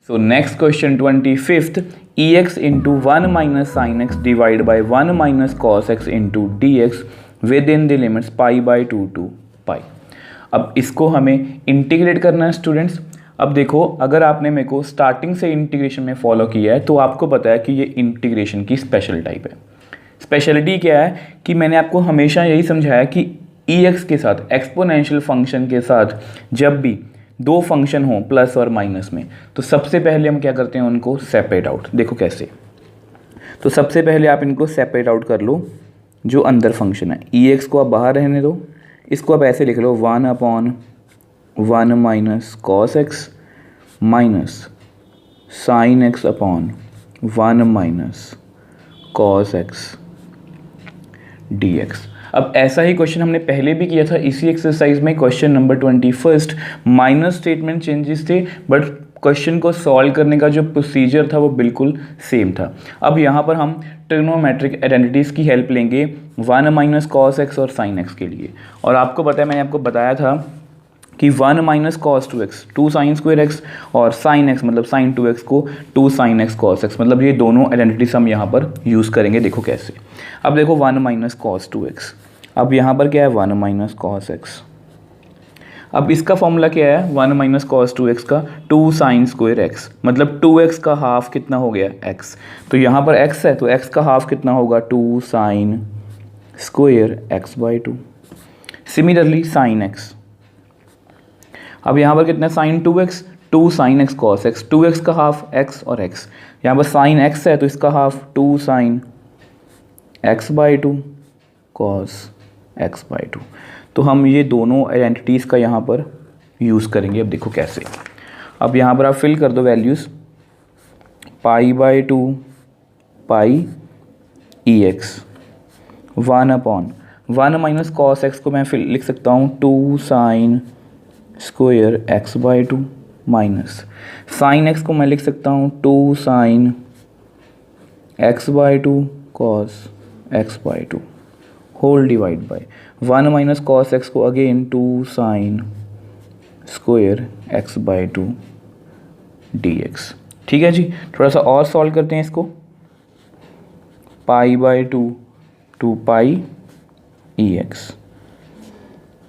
So next question 25th, ex into 1 minus sin x divided by 1 minus cos x into dx within the limits pi by 2 to pi। अब इसको हमें integrate करना है students. अब देखो, अगर आपने मेरे को स्टार्टिंग से इंटीग्रेशन में फॉलो किया है तो आपको पता है कि ये इंटीग्रेशन की स्पेशल टाइप है। स्पेशलिटी क्या है कि मैंने आपको हमेशा यही समझाया कि ex के साथ, एक्सपोनेंशियल फंक्शन के साथ जब भी दो फंक्शन हो प्लस और माइनस में, तो सबसे पहले हम क्या करते हैं, उनको सेपरेट आउट। देखो कैसे। तो सबसे पहले आप इनको सेपरेट आउट कर लो। जो अंदर फंक्शन है ex को आप बाहर रहने दो, इसको आप ऐसे लिख लो 1/1 minus cos x minus sine x upon 1 minus cos x dx। अब ऐसा ही क्वेश्चन हमने पहले भी किया था इसी एक्सरसाइज में, question number 21। Minus statement changes थे, बट क्वेश्चन को सॉल्व करने का जो प्रोसीजर था वो बिल्कुल सेम था। अब यहाँ पर हम ट्रिग्नोमेट्रिक आइडेंटिटीज़ की हेल्प लेंगे 1 माइनस कॉस एक्स और साइन एक्स के लिए। और आपको पता है, मैंने आपको बताया था कि 1 minus cos 2x 2 sine square x और साइन एक्स मतलब साइन 2x को 2 साइन एक्स कॉस एक्स, मतलब ये दोनों आइडेंटिटीज हम यहाँ पर यूज़ करेंगे। देखो कैसे। अब देखो 1 माइनस कॉस 2x, अब यहाँ पर क्या है 1 माइनस कॉस एक्स। अब इसका फॉर्मूला क्या है 1 माइनस कॉस 2x का 2 साइन स्क्वायर एक्स, मतलब 2x का हाफ कितना हो गया x। तो यहाँ पर x है तो x का हाफ कितना होगा 2 sine square x by 2। Similarly sine x, अब यहाँ पर कितना sine 2x 2 sine x cos x, 2x का हाफ x और x। यहाँ पर साइन x है तो इसका half 2 sine x by 2 cos x by 2। तो हम ये दोनों आइडेंटिटीज़ का यहाँ पर यूज़ करेंगे। अब देखो कैसे। अब यहाँ पर आप फिल कर दो values, pi by 2 pi ex 1/1 minus cos x को मैं फिर लिख सकता हूँ 2 sine square x by 2 minus sine x को मैं लिख सकता हूँ 2 sine x by 2 cos x by 2 whole divide by 1 minus cos x को again 2 sine square x by 2 dx। ठीक है जी। थोड़ा सा और सॉल्व करते हैं इसको। पाई by 2 2 pi ex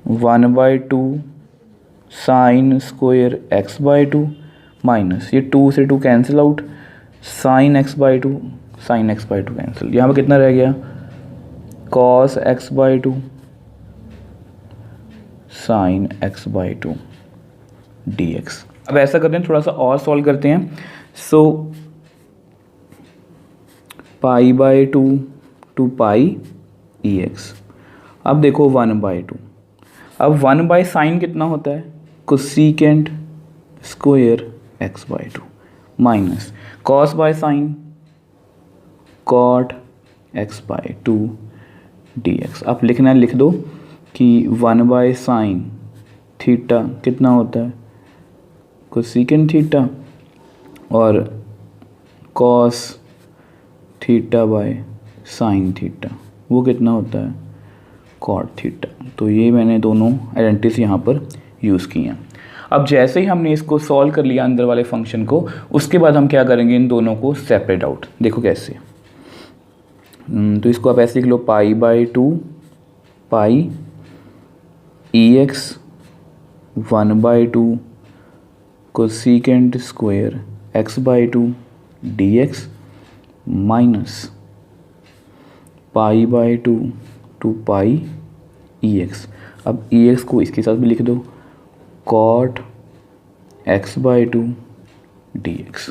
1/2 sign square x by 2 minus ये 2 से 2 cancel out, sign x by 2 sine x by 2 cancel. यहाँ पर कितना रह गया cos x by 2 sine x by 2 dx। अब ऐसा करते हैं, थोड़ा सा और सॉल्व करते हैं। सो पाई बाई 2 2 पाई ex। अब देखो 1/2, अब 1 बाई साइन कितना होता है cosecant square x by 2 minus cos by sine cot x by 2 dx। आप लिखना लिख दो कि 1 बाय साइन थीटा कितना होता है कोसेकेंट थीटा और cos theta by sine theta वो कितना होता है कॉट थीटा। तो ये मैंने दोनों आइडेंटिटीज यहाँ पर यूज़ की हैं। अब जैसे ही हमने इसको सॉल्व कर लिया अंदर वाले फंक्शन को, उसके बाद हम क्या करेंगे इन दोनों को सेपरेट आउट। देखो कैसे। तो इसको आप ऐसे लिख लो pi by 2 pi ex 1/2 cosecant square x by 2 dx minus pi by 2 2 pi ex। अब ex को इसके साथ भी लिख दो कॉट एक्स बाई 2 dx।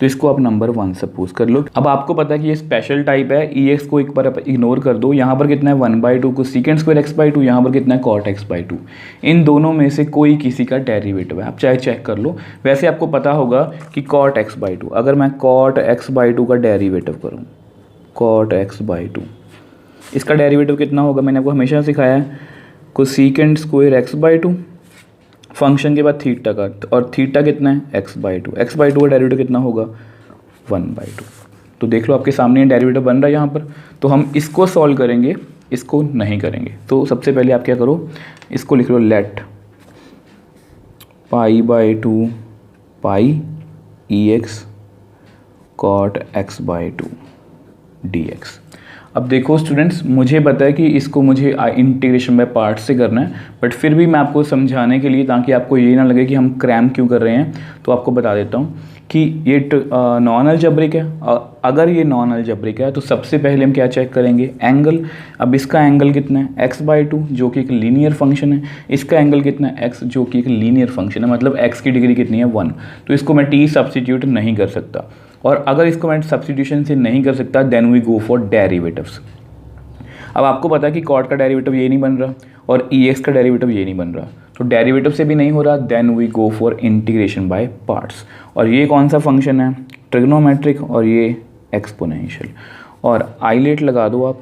तो इसको आप नंबर 1 सपोज कर लो। अब आपको पता है कि ये स्पेशल टाइप है, ex को एक बार आप इग्नोर कर दो। यहाँ पर कितना है 1/2 को सेकेंड स्क्वायर एक्स बाई 2, यहाँ पर कितना है कॉट एक्स बाई 2। इन दोनों में से कोई किसी का डेरिवेटिव है, आप चाहे चेक कर लो। वैसे आपको पता होगा कि कॉट एक्स बाई 2, अगर मैं कॉट एक्स बाई 2 का डेरिवेटिव करूँ कॉट एक्स बाई 2, इसका डेरिवेटिव कितना होगा मैंने आपको हमेशा सिखाया है cosecant square x by 2 function के बाद थीटा का, और थीटा कितना है एक्स बाई 2, एक्स बाई 2 का डेरिवेटिव कितना होगा 1/2। तो देख लो आपके सामने डेरिवेटिव बन रहा है यहाँ पर। तो हम इसको सॉल्व करेंगे, इसको नहीं करेंगे। तो सबसे पहले आप क्या करो, इसको लिख लो let pi by 2 pi e x cot x by two d x. अब देखो स्टूडेंट्स, मुझे पता है कि इसको मुझे इंटीग्रेशन बाय पार्ट से करना है, बट फिर भी मैं आपको समझाने के लिए, ताकि आपको ये ना लगे कि हम क्रैम क्यों कर रहे हैं, तो आपको बता देता हूँ कि ये नॉन अलजेब्रिक है। अगर ये नॉन अलजेब्रिक है तो सबसे पहले हम क्या चेक करेंगे, एंगल। अब इसका एंगल कितना है, एक्स बाई टू, जो कि एक लीनियर फंक्शन है। इसका एंगल कितना है, एक्स, जो कि एक लीनियर फंक्शन है, मतलब एक्स की डिग्री कितनी है, 1। तो इसको मैं टी सब्सटीट्यूट नहीं कर सकता, और अगर इसको मैं सब्सटीट्यूशन से नहीं कर सकता, then we go for derivatives. अब आपको पता है कि कॉट का डेरिवेटिव ये नहीं बन रहा और ई एक्स का डेरिवेटिव ये नहीं बन रहा, तो डेरिवेटिव से भी नहीं हो रहा, then we go for integration by parts. और ये कौन सा फंक्शन है, ट्रिग्नोमेट्रिक, और ये एक्सपोनेंशियल। और आइलेट लगा दो आप।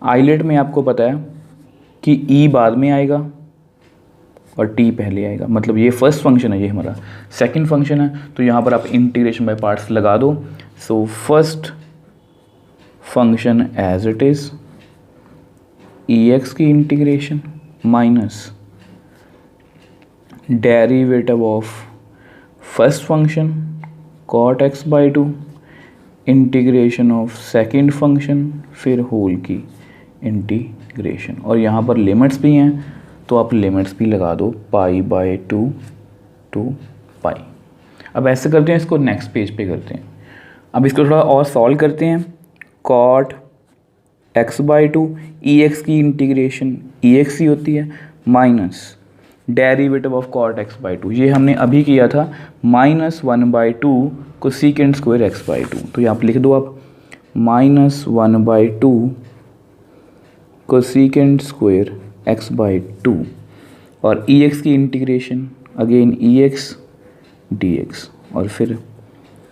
आइलेट में आपको पता है कि ई बाद में आएगा और टी पहले आएगा, मतलब ये फर्स्ट फंक्शन है, ये हमारा सेकंड फंक्शन है, तो यहाँ पर आप इंटीग्रेशन बाय पार्ट्स लगा दो। So first function as it is e x की integration minus derivative of first function cot x by two integration of second function, फिर होल की इंटीग्रेशन। और यहाँ पर लिमिट्स भी हैं, तो आप लिमिट्स भी लगा दो, pi by two to pi. अब ऐसे करते हैं, इसको नेक्स्ट पेज पे करते हैं। अब इसको थोड़ा और सॉल्व करते हैं। Cot x by two, e x की इंटीग्रेशन ई एक्स ही होती है, minus derivative of cot x by two, ये हमने अभी किया था, माइनस 1/2 को सीकेंड स्क्वायर एक्स बाई टू। तो यहाँ पर लिख दो आप माइनस 1/2 को सीकेंड स्क्वायर एक्स बाई टू, और ई एक्स की integration again e x d x, और फिर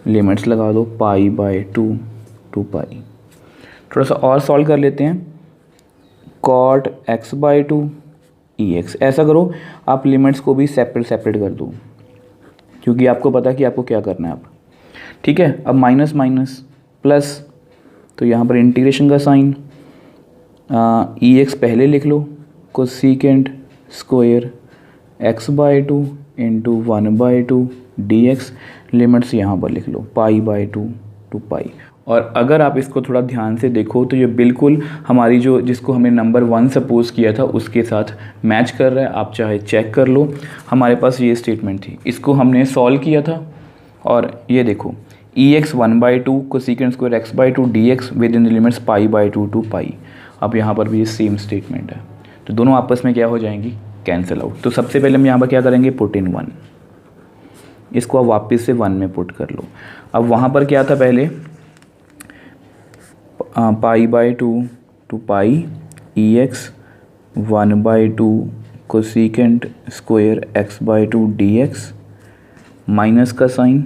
लिमिट्स लगा दो, पाई बाय टू टू पाई। थोड़ा सा और सॉल्व कर लेते हैं। Cot x by two e x, ऐसा करो आप लिमिट्स को भी सेपरेट सेपरेट कर दो, क्योंकि आपको पता है कि आपको क्या करना है। आप ठीक है, अब माइनस माइनस प्लस, तो यहाँ पर इंटीग्रेशन का साइन, ई एक्स पहले लिख लो, को सीकेंड square x by two into 1/2 d x, limits यहाँ पर लिख लो, पाई बाई टू टू पाई। और अगर आप इसको थोड़ा ध्यान से देखो तो ये बिल्कुल हमारी जो, जिसको हमने नंबर 1 सपोज किया था उसके साथ मैच कर रहा है। आप चाहे चेक कर लो, हमारे पास ये स्टेटमेंट थी, इसको हमने सॉल्व किया था, और ये देखो ई एक्स 1/2 को सीकेंड square x by two d x within the limits pi by two to pi. अब यहाँ पर भी ये सेम स्टेटमेंट है, तो दोनों आपस में क्या हो जाएंगी, कैंसिल आउट। तो सबसे पहले हम यहाँ पर क्या करेंगे, पुट इन 1, इसको आप वापस से 1 में पुट कर लो। अब वहाँ पर क्या था पहले, pi by two to pi e x 1/2 को सीकेंड square x by two d x, minus का साइन।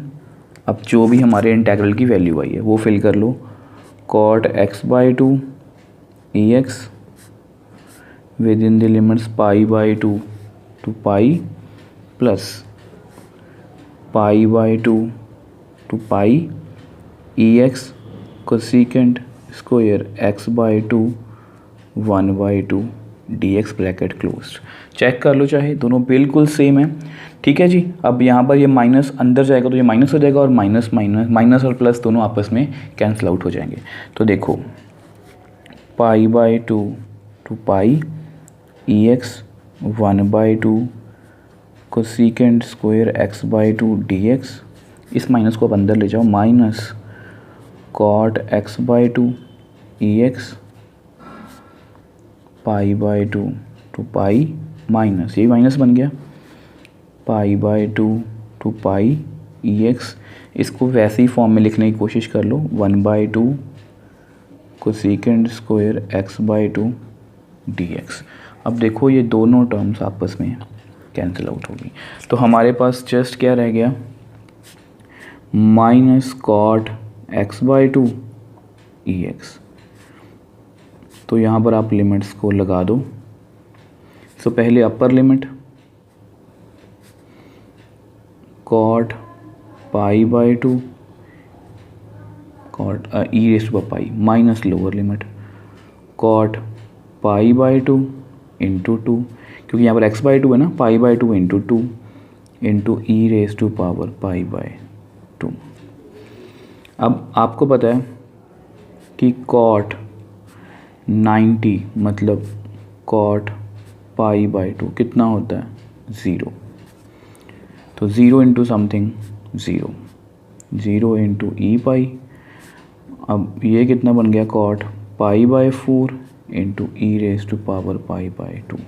अब जो भी हमारे इंटेग्रल की वैल्यू आई है वो फिल कर लो, cot x by two e x within the limits pi by two to pi plus pi by two to pi e x को सीकेंड square x by two 1/2 d x, bracket close. Check कर लो चाहे, दोनों बिल्कुल same है। ठीक है जी, अब यहाँ पर ये माइनस अंदर जाएगा तो ये माइनस हो जाएगा, और माइनस माइनस माइनस और प्लस दोनों आपस में कैंसिल आउट हो जाएंगे। तो देखो pi by two to pi e x 1/2 को सीकेंड square x by two d x, इस माइनस को आप अंदर ले जाओ, minus cot x by two e x pi by two to pi minus, ये माइनस बन गया, pi by two to pi e x. इसको वैसे ही फॉर्म में लिखने की कोशिश कर लो, 1/2 को सीकेंड square x by two d x. अब देखो ये दोनों टर्म्स आपस में कैंसिल आउट होगी, तो हमारे पास जस्ट क्या रह गया, minus cot x by two e x. तो यहाँ पर आप लिमिट्स को लगा दो। सो पहले upper limit cot pi by two cot e raise to pi minus lower limit cot pi by two into two, क्योंकि यहाँ पर एक्स बाई टू है ना, pi by two into two into e raise to power pi by 2। अब आपको पता है कि cot 90 मतलब cot π/2 कितना होता है? 0। तो 0 into something 0, 0 into e pi. अब ये कितना बन गया? cot π/4 into e raise to power π/2।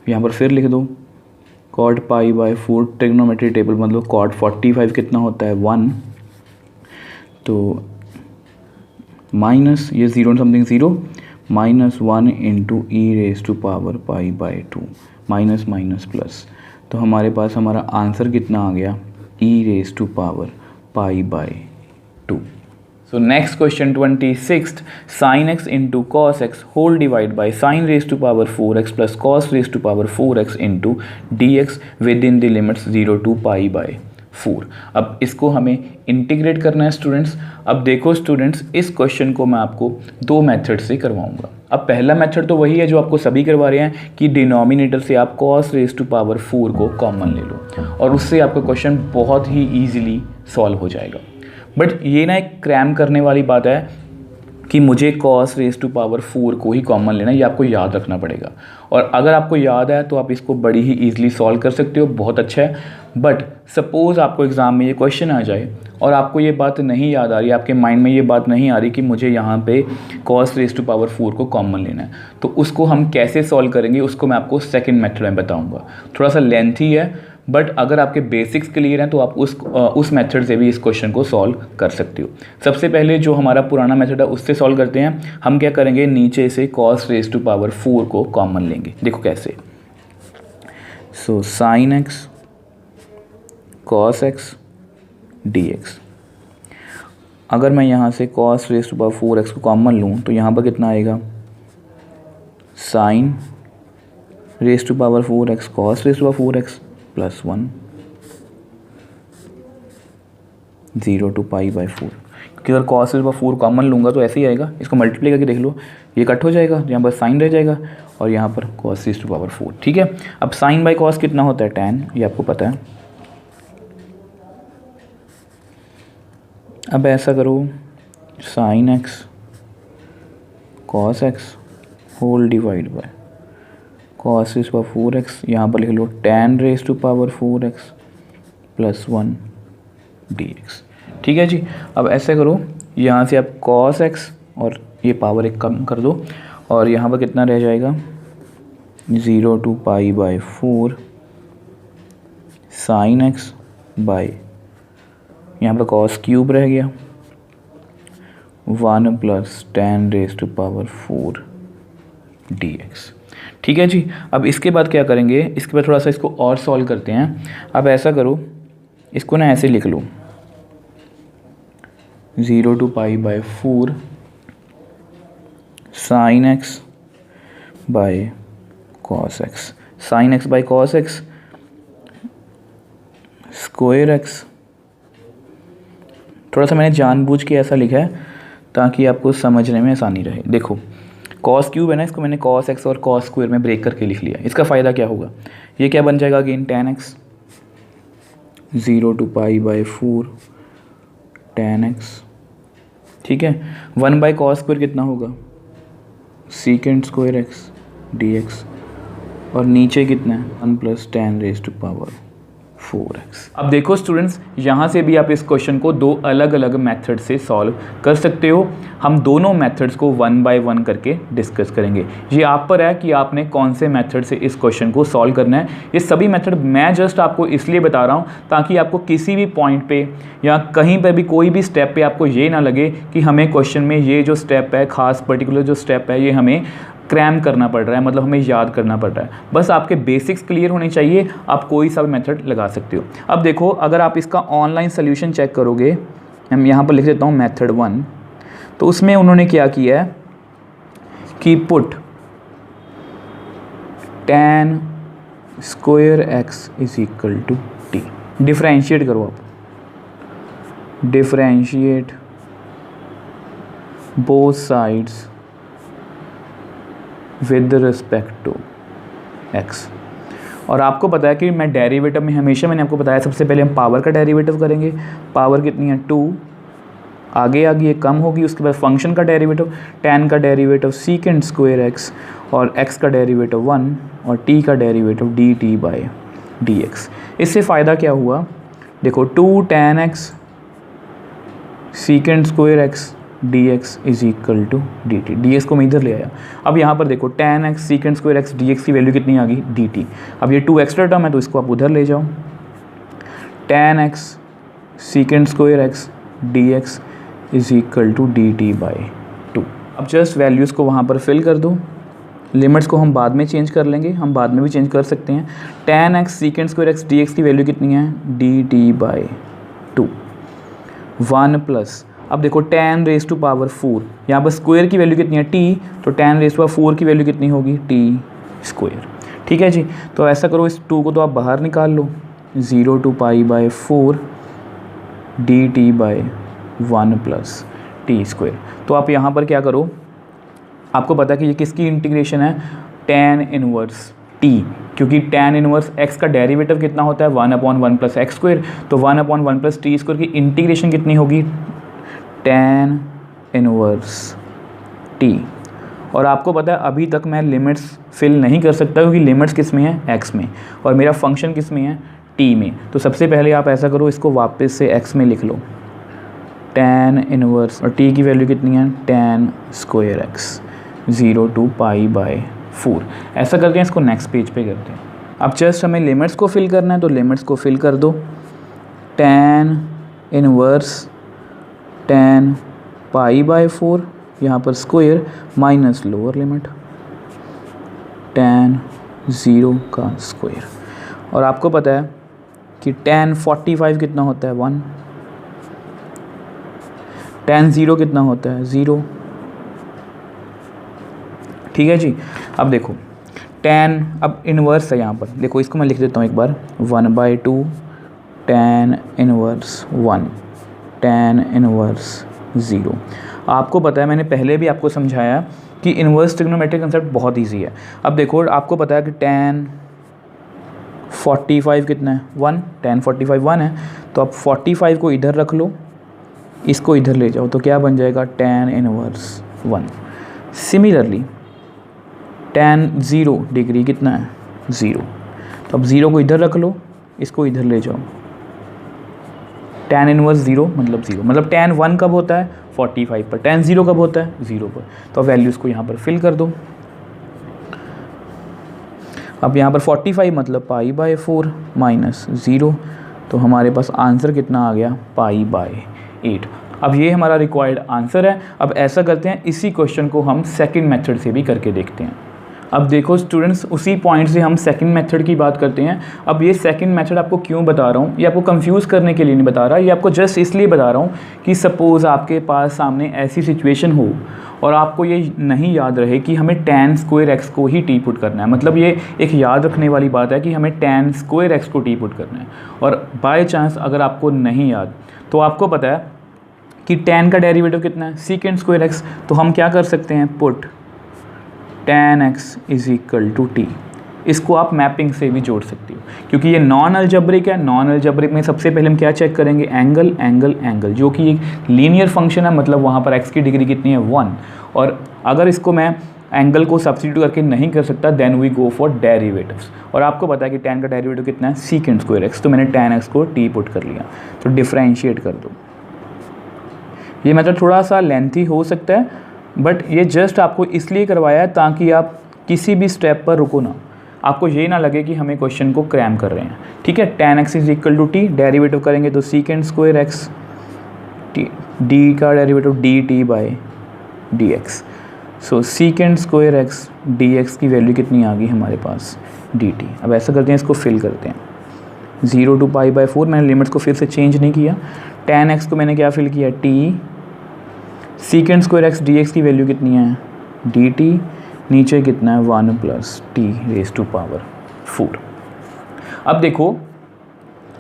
यहाँ पर फिर लिख दो cot π/4 ट्रिग्नोमेट्री टेबल मतलब cot 45 कितना होता है? 1। तो माइनस ये 0 something 0 -1 into e raise to power π/2 minus minus plus. तो हमारे पास हमारा आंसर कितना आ गया? E raise to power π/2। So next question 26th, sin x into cos x whole divide by sin raised to power 4x plus cos raised to power 4x into dx within the limits 0 to π/4। अब इसको हमें integrate करना है students. अब देखो students, इस question को मैं आपको दो मेथड से करवाऊंगा। अब पहला मेथड तो वही है जो आपको सभी करवा रहे हैं कि डिनोमिनेटर से आप cos रेज टू पावर 4 को कॉमन ले लो और उससे आपका क्वेश्चन बहुत ही ईजिली सॉल्व हो जाएगा। बट ये ना एक क्रैम करने वाली बात है कि मुझे cos रेज टू पावर 4 को ही कॉमन लेना है, ये आपको याद रखना पड़ेगा। और अगर आपको याद है तो आप इसको बड़ी ही ईजिली सॉल्व कर सकते हो, बहुत अच्छा है। बट सपोज़ आपको एग्ज़ाम में ये क्वेश्चन आ जाए और आपको ये बात नहीं याद आ रही, आपके माइंड में ये बात नहीं आ रही कि मुझे यहाँ पे cos रेज टू पावर 4 को कॉमन लेना है, तो उसको हम कैसे सॉल्व करेंगे उसको मैं आपको सेकेंड मेथड में बताऊँगा। थोड़ा सा लेंथी है बट अगर आपके बेसिक्स क्लियर हैं तो आप उस मेथड से भी इस क्वेश्चन को सॉल्व कर सकते हो। सबसे पहले जो हमारा पुराना मेथड है उससे सॉल्व करते हैं। हम क्या करेंगे, नीचे से cos रेज टू पावर 4 को कॉमन लेंगे। देखो कैसे। सो sin x cos x dx। अगर मैं यहाँ से cos raise to power 4x को कॉमन लूँ तो यहाँ पर कितना आएगा? sin raise to power 4x cos raise to power 4x plus 1 0 to π/4। क्योंकि अगर cos raise to power 4 common लूँगा तो ऐसे ही आएगा। इसको मल्टीप्लाई करके देख लो, ये कट हो जाएगा, यहाँ पर साइन रह जाएगा और यहाँ पर cos रेज टू पावर 4। ठीक है। अब साइन बाई cos कितना होता है? tan, ये आपको पता है। अब ऐसा करो, sin x cos x whole divide by cos raise to power 4x, यहाँ पर लिख लो tan raise to power 4x plus 1 dx। ठीक है जी। अब ऐसे करो, यहाँ से आप cos x और ये पावर एक कम कर दो और यहाँ पर कितना रह जाएगा? 0 टू π/4 sin x बाय, यहाँ पर cos क्यूब रह गया 1 plus tan raise to power 4 dx। ठीक है जी। अब इसके बाद क्या करेंगे, इसके बाद थोड़ा सा इसको और सॉल्व करते हैं। अब ऐसा करो, इसको ना ऐसे लिख लो 0 to π/4 sin x by cos x, sin x by cos x square x। थोड़ा सा मैंने जानबूझ के ऐसा लिखा है ताकि आपको समझने में आसानी रहे। देखो cos क्यूब है ना, इसको मैंने cos x और cos स्क्वायर में ब्रेक करके लिख लिया। इसका फ़ायदा क्या होगा, ये क्या बन जाएगा again tan x 0 to π/4 tan x। ठीक है। 1 बाई cos स्क्वायर कितना होगा? secant स्क्वायर x dx और नीचे कितना है? 1 plus tan raise to power 4x। अब देखो स्टूडेंट्स, यहाँ से भी आप इस क्वेश्चन को दो अलग अलग मेथड से सॉल्व कर सकते हो। हम दोनों मेथड्स को 1 बाय 1 करके डिस्कस करेंगे। ये आप पर है कि आपने कौन से मेथड से इस क्वेश्चन को सॉल्व करना है। ये सभी मेथड मैं जस्ट आपको इसलिए बता रहा हूँ ताकि आपको किसी भी पॉइंट पे या कहीं पर भी कोई भी स्टेप पे आपको ये ना लगे कि हमें क्वेश्चन में ये जो स्टेप है, खास पर्टिकुलर जो स्टेप है, ये हमें क्रैम करना पड़ रहा है, मतलब हमें याद करना पड़ रहा है। बस आपके बेसिक्स क्लियर होने चाहिए, आप कोई सा भी मेथड लगा सकते हो। अब देखो, अगर आप इसका ऑनलाइन सोल्यूशन चेक करोगे, हम यहाँ पर लिख देता हूँ मेथड 1, तो उसमें उन्होंने क्या किया है कि put tan square x is equal to t। Differentiate करो आप, differentiate both sides with respect to x। और आपको पता है कि मैं डेरिवेटिव में हमेशा मैंने आपको बताया सबसे पहले हम पावर का डेरिवेटिव करेंगे। पावर कितनी है 2, आगे आगे ये कम होगी, उसके बाद फंक्शन का डेरिवेटिव, tan का डेरिवेटिव सीकेंड स्क्वायर x और x का डेरिवेटिव 1 और t का डेरिवेटिव dt/dx। इससे फ़ायदा क्या हुआ, देखो 2 tan x second square x dx is equal to dt। dx को मैं इधर ले आया। अब यहाँ पर देखो tan x second square x dx की वैल्यू कितनी आ गई dt। अब ये 2 एक्स्ट्रा टर्म है तो इसको आप उधर ले जाओ। tan x second square x dx is equal to dt/2। अब जस्ट वैल्यूज़ को वहाँ पर फिल कर दो। लिमिट्स को हम बाद में चेंज कर लेंगे, हम बाद में भी चेंज कर सकते हैं। tan x second square x dx की वैल्यू कितनी है dt/2 1 प्लस, अब देखो tan रेज टू पावर 4, यहाँ पर स्क्वायर की वैल्यू कितनी है t, तो tan रेज टू पावर 4 की वैल्यू कितनी होगी t स्क्वायर। ठीक है जी, तो ऐसा करो इस 2 को तो आप बाहर निकाल लो, 0 to π/4 dt/1 plus T square. तो आप यहाँ पर क्या करो, आपको पता है कि ये किसकी इंटीग्रेशन है, tan इनवर्स t, क्योंकि tan इनवर्स x का डेरिवेटिव कितना होता है 1/1 प्लस एक्स स्क्वायर, तो 1/1 प्लस टी स्क्वायर की इंटीग्रेशन कितनी होगी tan इनवर्स t। और आपको पता है अभी तक मैं लिमिट्स फिल नहीं कर सकता क्योंकि लिमिट्स किस में है x में, और मेरा फंक्शन किस में है t में। तो सबसे पहले आप ऐसा करो, इसको वापस से x में लिख लो, tan इनवर्स, और t की वैल्यू कितनी है tan स्क्वायर x 0 to π/4। ऐसा करते हैं, इसको नेक्स्ट पेज पे करते हैं। अब जस्ट हमें लिमिट्स को फिल करना है, तो लिमिट्स को फिल कर दो। tan इनवर्स tan π/4, यहाँ पर square minus lower limit tan 0 का स्क्वायर। और आपको पता है कि tan 45 कितना होता है 1, tan 0 कितना होता है 0। ठीक है जी, अब देखो tan, अब इन्वर्स है यहाँ पर, देखो इसको मैं लिख देता हूँ एक बार, 1/2 tan इनवर्स 1 tan इनवर्स 0। आपको पता है मैंने पहले भी आपको समझाया कि इन्वर्स ट्रिग्नोमेट्रिक कंसेप्ट बहुत इजी है। अब देखो आपको पता है कि tan 45 कितना है 1, tan 45 1 है, तो अब 45 को इधर रख लो, इसको इधर ले जाओ, तो क्या बन जाएगा tan inverse 1। Similarly tan 0 degree कितना है 0, तो अब 0 को इधर रख लो, इसको इधर ले जाओ, tan इनवर्स 0 मतलब 0, मतलब tan 1 कब होता है 45 पर, tan 0 कब होता है 0 पर। तो अब वैल्यूज़ को यहाँ पर फिल कर दो। अब यहाँ पर 45 मतलब π/4 माइनस 0, तो हमारे पास आंसर कितना आ गया π/8। अब ये हमारा रिक्वायर्ड आंसर है। अब ऐसा करते हैं, इसी क्वेश्चन को हम सेकंड मेथड से भी करके देखते हैं। अब देखो स्टूडेंट्स, उसी पॉइंट से हम सेकंड मेथड की बात करते हैं। अब ये सेकंड मेथड आपको क्यों बता रहा हूँ, ये आपको कंफ्यूज करने के लिए नहीं बता रहा, ये आपको जस्ट इसलिए बता रहा हूँ कि सपोज़ आपके पास सामने ऐसी सिचुएशन हो और आपको ये नहीं याद रहे कि हमें tan स्क्वायर x को ही टी पुट करना है। मतलब ये एक याद रखने वाली बात है कि हमें tan स्क्वायर x को टी पुट करना है। और बाय चांस अगर आपको नहीं याद, तो आपको पता है कि tan का डेरिवेटिव कितना है सीकेंड स्क्वायर x, तो हम क्या कर सकते हैं, put tan x is equal to t. इसको आप मैपिंग से भी जोड़ सकते हो क्योंकि ये नॉन अलजेब्रिक है। नॉन अलजेब्रिक में सबसे पहले हम क्या चेक करेंगे, एंगल एंगल एंगल, जो कि एक लीनियर फंक्शन है, मतलब वहाँ पर x की डिग्री कितनी है 1। और अगर इसको मैं एंगल को सब्स्टिट्यूट करके नहीं कर सकता, then we go for derivatives. और आपको पता है कि tan का डेरिवेटिव कितना है सीकेंड स्क्वायर x, तो मैंने tan x को t पुट कर लिया, तो डिफ्रेंशिएट कर दो। ये मेथड थोड़ा सा लेंथी हो सकता है, बट ये जस्ट आपको इसलिए करवाया है ताकि आप किसी भी स्टेप पर रुको ना, आपको ये ना लगे कि हमें क्वेश्चन को क्रैम कर रहे हैं। ठीक है, tan x is equal to t, derivative करेंगे तो सीकेंड स्क्वायर x, डी का derivative dt/dx। So second square x dx की वैल्यू कितनी आ गई हमारे पास dt। अब ऐसा करते हैं, इसको फिल करते हैं, 0 to π/4, मैंने लिमिट्स को फिर से चेंज नहीं किया। tan x को मैंने क्या फिल किया t, second square x dx की वैल्यू कितनी है dt, नीचे कितना है 1 plus t raise to power 4। अब देखो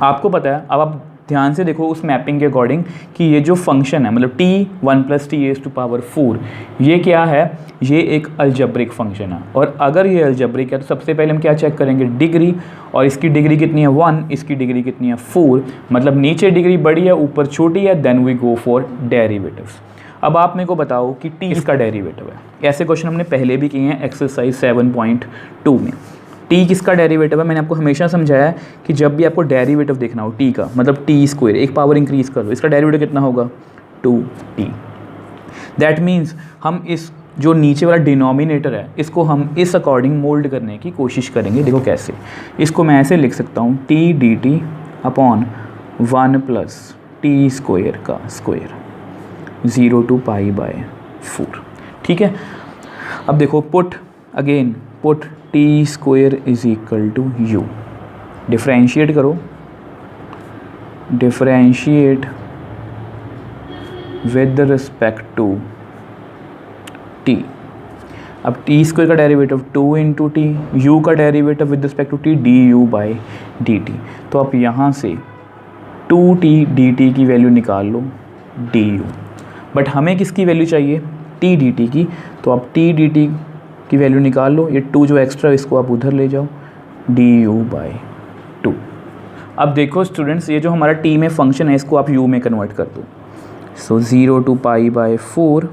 आपको पता है, अब आप ध्यान से देखो उस मैपिंग के अकॉर्डिंग कि ये जो फंक्शन है मतलब t1 + t⁴ ये क्या है, ये एक अलजेब्रिक फंक्शन है। और अगर ये अलजेब्रिक है तो सबसे पहले हम क्या चेक करेंगे, डिग्री, और इसकी डिग्री कितनी है 1, इसकी डिग्री कितनी है 4, मतलब नीचे डिग्री बड़ी है ऊपर छोटी है, then we go for derivatives. अब आप मेरे को बताओ कि t इसका डेरिवेटिव है। ऐसे क्वेश्चन हमने पहले भी किए हैं एक्सरसाइज 7.2 में। t किसका डेरिवेटिव है, मैंने आपको हमेशा समझाया है कि जब भी आपको डेरिवेटिव देखना हो t का, मतलब t², एक पावर इंक्रीज कर दो, इसका डेरिवेटिव कितना होगा 2t। दैट मीन्स हम इस जो नीचे वाला डिनोमिनेटर है इसको हम इस अकॉर्डिंग मोल्ड करने की कोशिश करेंगे। देखो कैसे, इसको मैं ऐसे लिख सकता हूँ t dt अपॉन 1 + t² का स्क्वायर 0 to π/4। ठीक है, अब देखो पुट t² = u, डिफ्रेंशिएट करो, differentiate with respect to t। अब t² का डेरिवेटिव 2 × t, u का derivative with respect to t du/dt। तो आप यहाँ से 2t dt की वैल्यू निकाल लो du, बट हमें किसकी वैल्यू चाहिए t dt की, तो आप t dt की वैल्यू निकाल लो, ये 2 जो एक्स्ट्रा इसको आप उधर ले जाओ du/2। अब देखो स्टूडेंट्स, ये जो हमारा t में फंक्शन है इसको आप u में कन्वर्ट कर दो। सो 0 to π/4,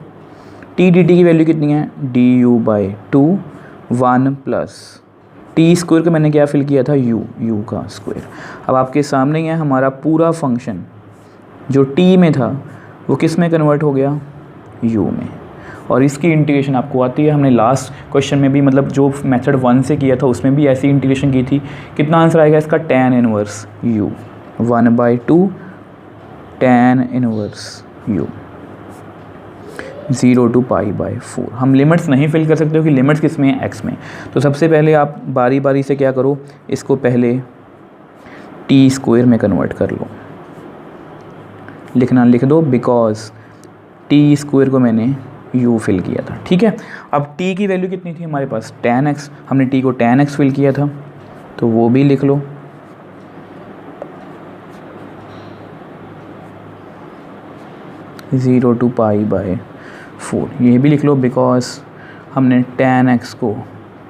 t dt की वैल्यू कितनी है du/2, 1 + t² का मैंने क्या फिल किया था u का स्क्वायर। अब आपके सामने ही है हमारा पूरा फंक्शन जो t में था वो किस में कन्वर्ट हो गया u में, और इसकी इंटीग्रेशन आपको आती है। हमने लास्ट क्वेश्चन में भी मतलब जो मेथड 1 से किया था उसमें भी ऐसी इंटीग्रेशन की थी। कितना आंसर आएगा इसका tan 1 u, 1/2 tan 1 u, 0 to π/4। हम लिमिट्स नहीं फिल कर सकते हो कि लिमिट्स किस में है, x में। तो सबसे पहले आप बारी बारी से क्या करो, इसको पहले t² में कन्वर्ट कर लो, लिखना लिख दो, बिकॉज t² को मैंने u फिल किया था। ठीक है, अब t की वैल्यू कितनी थी हमारे पास tan x, हमने t को tan x फिल किया था तो वो भी लिख लो। ज़ीरो टू π/4 ये भी लिख लो, बिकॉज हमने tan x को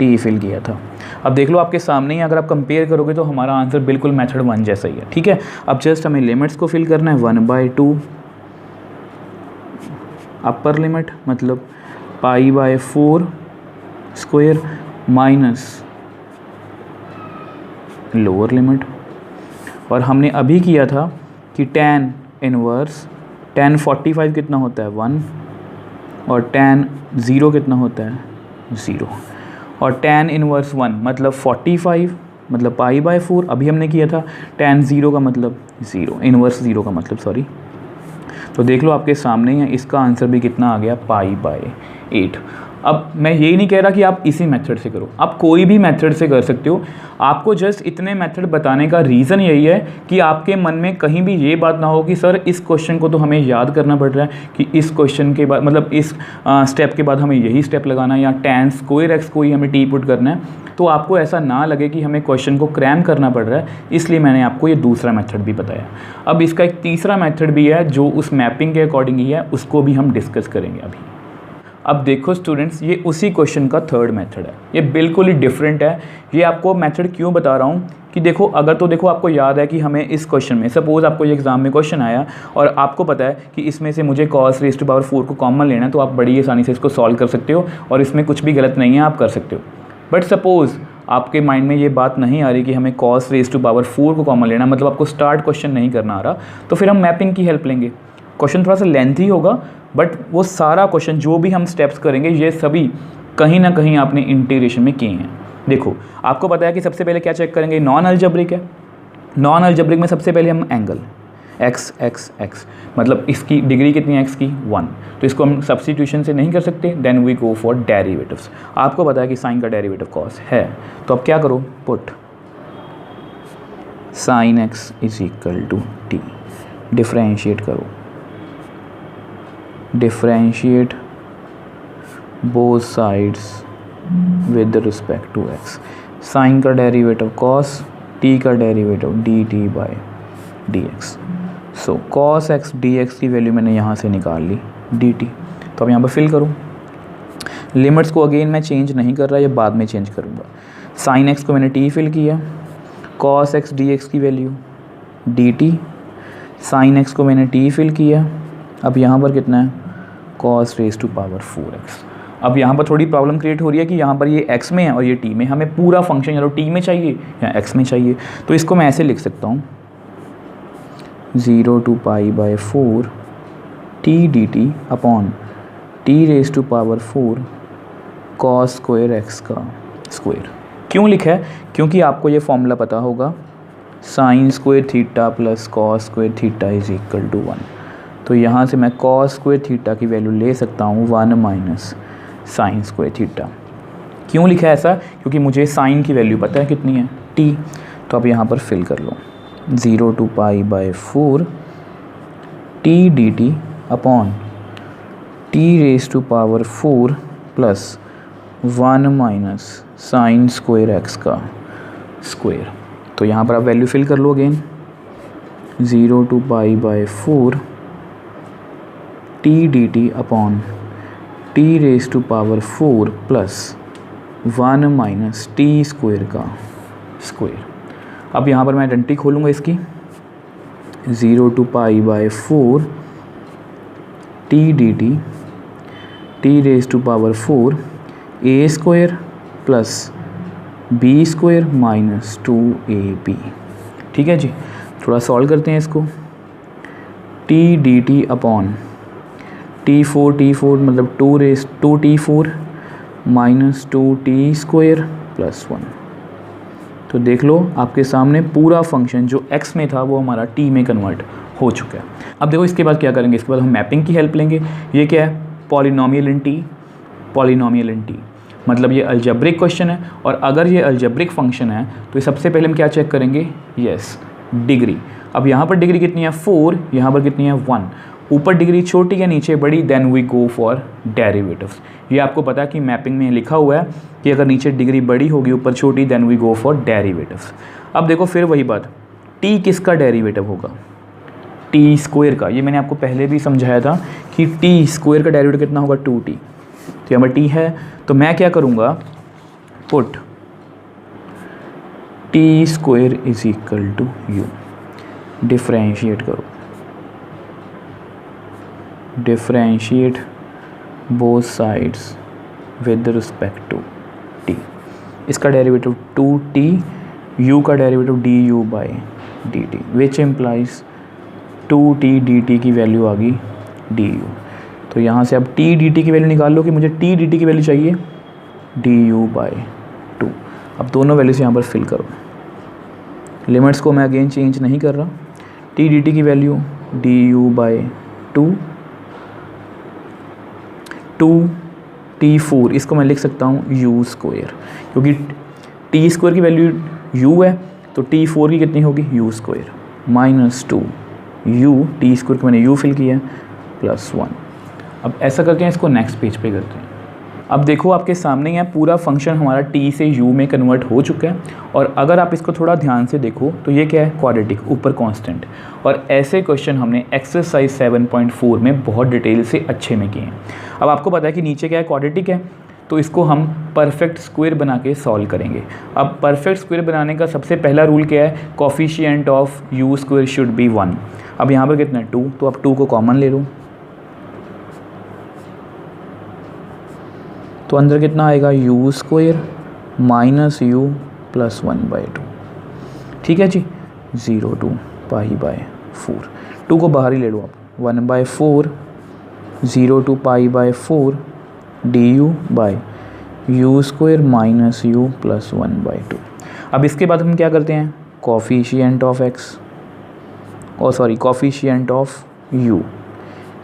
t फिल किया था। अब देख लो आपके सामने ही, अगर आप कंपेयर करोगे तो हमारा आंसर बिल्कुल मेथड 1 जैसा ही है। ठीक है, अब जस्ट हमें लिमिट्स को फिल करना है। 1/2 अपर लिमिट मतलब π/4 स्क्वायर माइनस लोअर लिमिट, और हमने अभी किया था कि tan 45 कितना होता है 1, और tan 0 कितना होता है 0, और tan 1 मतलब 45 मतलब π/4 अभी हमने किया था, tan 0 का मतलब 0, इन्वर्स 0 का मतलब सॉरी। तो देख लो आपके सामने ही है, इसका आंसर भी कितना आ गया π/8। अब मैं यही नहीं कह रहा कि आप इसी मेथड से करो, आप कोई भी मेथड से कर सकते हो। आपको जस्ट इतने मेथड बताने का रीज़न यही है कि आपके मन में कहीं भी ये बात ना हो कि सर इस क्वेश्चन को तो हमें याद करना पड़ रहा है कि इस क्वेश्चन के बाद मतलब इस स्टेप के बाद हमें यही स्टेप लगाना है, या tan² x को ही हमें t पुट करना है। तो आपको ऐसा ना लगे कि हमें क्वेश्चन को क्रैम करना पड़ रहा है, इसलिए मैंने आपको ये दूसरा मेथड भी बताया। अब इसका एक तीसरा मेथड भी है जो उस मैपिंग के अकॉर्डिंग ही है, उसको भी हम डिस्कस करेंगे अभी। अब देखो स्टूडेंट्स, ये उसी क्वेश्चन का थर्ड मेथड है, ये बिल्कुल ही डिफरेंट है। ये आपको मेथड क्यों बता रहा हूँ कि देखो, अगर तो देखो आपको याद है कि हमें इस क्वेश्चन में सपोज़ आपको ये एग्जाम में क्वेश्चन आया और आपको पता है कि इसमें से मुझे cos⁴ को कॉमन लेना है, तो आप बड़ी आसानी से इसको सॉल्व कर सकते हो और इसमें कुछ भी गलत नहीं है, आप कर सकते हो। बट सपोज़ आपके माइंड में ये बात नहीं आ रही कि हमें cos⁴ को कॉमन लेना, मतलब आपको स्टार्ट क्वेश्चन नहीं करना आ रहा, तो फिर हम मैपिंग की हेल्प लेंगे। क्वेश्चन थोड़ा सा लेंथी होगा, बट वो सारा क्वेश्चन जो भी हम स्टेप्स करेंगे ये सभी कहीं ना कहीं आपने इंटीग्रेशन में किए हैं। देखो आपको पता है कि सबसे पहले क्या चेक करेंगे, नॉन अलजेब्रिक है। नॉन अलजेब्रिक में सबसे पहले हम एंगल x x x मतलब इसकी डिग्री कितनी है x की 1, तो इसको हम सब्स्टिट्यूशन से नहीं कर सकते, then we go for derivatives. आपको पता है कि साइन का डेरिवेटिव कॉस है, तो अब क्या करो, put sin x = t, differentiate करो, differentiate both sides with respect to x। Sine का डेरिवेटिव cos, t का derivative dt/dx। So cos x dx की वैल्यू मैंने यहाँ से निकाल ली dt। तो अब यहाँ पर फिल करूँ, लिमिट्स को अगेन मैं चेंज नहीं कर रहा, ये बाद में चेंज करूँगा। sin x को मैंने t फिल किया, cos x dx की वैल्यू dt, sin x को मैंने t फिल किया, अब यहाँ पर कितना है cos raised to power 4x। अब यहाँ पर थोड़ी प्रॉब्लम क्रिएट हो रही है कि यहाँ पर ये x में है और ये t में, हमें पूरा फंक्शन या तो t में चाहिए या x में चाहिए। तो इसको मैं ऐसे लिख सकता हूँ 0 to π/4 t dt upon t raised to power 4 cos square x का स्क्वायर। क्यों लिखा है? क्योंकि आपको ये फॉर्मूला पता होगा sin square theta plus cos square theta is equal to 1। तो यहाँ से मैं cos स्क्वायर थीटा की वैल्यू ले सकता हूँ 1 माइनस साइन स्क्वायर थीटा। क्यों लिखा है ऐसा? क्योंकि मुझे साइन की वैल्यू पता है कितनी है t। तो अब यहाँ पर फिल कर लो 0 to π/4 t dt upon t raise to power 4 plus 1 minus sine square x का स्क्वायर। तो यहाँ पर आप वैल्यू फिल कर लो again 0 to π/4 t dt upon t raise to power 4 plus 1 minus t square का स्क्वायर। अब यहाँ पर मैं आइडेंटिटी खोलूँगा इसकी 0 to π/4 t dt t raise to power 4 a square plus b square minus 2ab। ठीक है जी, थोड़ा सॉल्व करते हैं इसको। t dt अपॉन t4 मतलब 2t4 minus 2t square plus 1। तो देख लो आपके सामने पूरा फंक्शन जो x में था वो हमारा t में कन्वर्ट हो चुका है। अब देखो इसके बाद क्या करेंगे, इसके बाद हम मैपिंग की हेल्प लेंगे। ये क्या है? पॉलिनोमियल इन t, पॉलिनोमियल इन t मतलब ये अलजेब्रिक क्वेश्चन है। और अगर ये अलजेब्रिक फंक्शन है तो सबसे पहले हम क्या चेक करेंगे? Yes, degree. अब यहाँ पर डिग्री कितनी है 4, यहाँ पर कितनी है 1। ऊपर डिग्री छोटी या नीचे बड़ी, then we go for derivatives. ये आपको पता है कि मैपिंग में लिखा हुआ है कि अगर नीचे डिग्री बड़ी होगी ऊपर छोटी, then we go for derivatives. अब देखो फिर वही बात, t किसका डेरिवेटिव होगा? t स्क्वायर का। ये मैंने आपको पहले भी समझाया था कि t स्क्वायर का डेरिवेटिव कितना होगा 2t। तो यहाँ पर t है तो मैं क्या करूँगा, put t square is equal to u, differentiate करो, differentiate both sides with respect to t। इसका डेरिवेटिव 2t, u का derivative du by dt which implies 2t dt की वैल्यू आ गई du। तो यहाँ से अब t dt की वैल्यू निकाल लो कि मुझे t dt की वैल्यू चाहिए du बाई 2। अब दोनों वैल्यूज यहाँ पर फिल करो, लिमिट्स को मैं अगेन चेंज नहीं कर रहा। t dt की वैल्यू du बाई 2t4, इसको मैं लिख सकता हूँ u स्क्वायर, क्योंकि t स्क्वायर की वैल्यू u है तो t4 की कितनी होगी u square minus 2 u, t square को मैंने u फिल किया प्लस 1। अब ऐसा करके इसको नेक्स्ट पेज पे करते हैं। अब देखो आपके सामने है पूरा फंक्शन हमारा t से u में कन्वर्ट हो चुका है। और अगर आप इसको थोड़ा ध्यान से देखो तो ये क्या है? क्वाड्रेटिक, ऊपर कांस्टेंट। और ऐसे क्वेश्चन हमने एक्सरसाइज 7.4 में बहुत डिटेल से अच्छे में किए हैं। अब आपको पता है कि नीचे क्या है? क्वाड्रेटिक है, तो इसको हम परफेक्ट स्क्वायर बना के सॉल्व करेंगे। अब परफेक्ट स्क्वायर बनाने का सबसे पहला रूल क्या है? Coefficient of u square should be 1। अब यहाँ पर कितना है 2, तो अब 2 को कॉमन ले लो, तो अंदर कितना आएगा u square minus u plus 1/2। ठीक है जी, 0 to π/4। 2 को बाहर ही ले लो आप, 1/4 0 to π/4 du by u square minus u plus 1/2। अब इसके बाद हम क्या करते हैं? कोफिशिएंट ऑफ x, और सॉरी कोफिशिएंट ऑफ u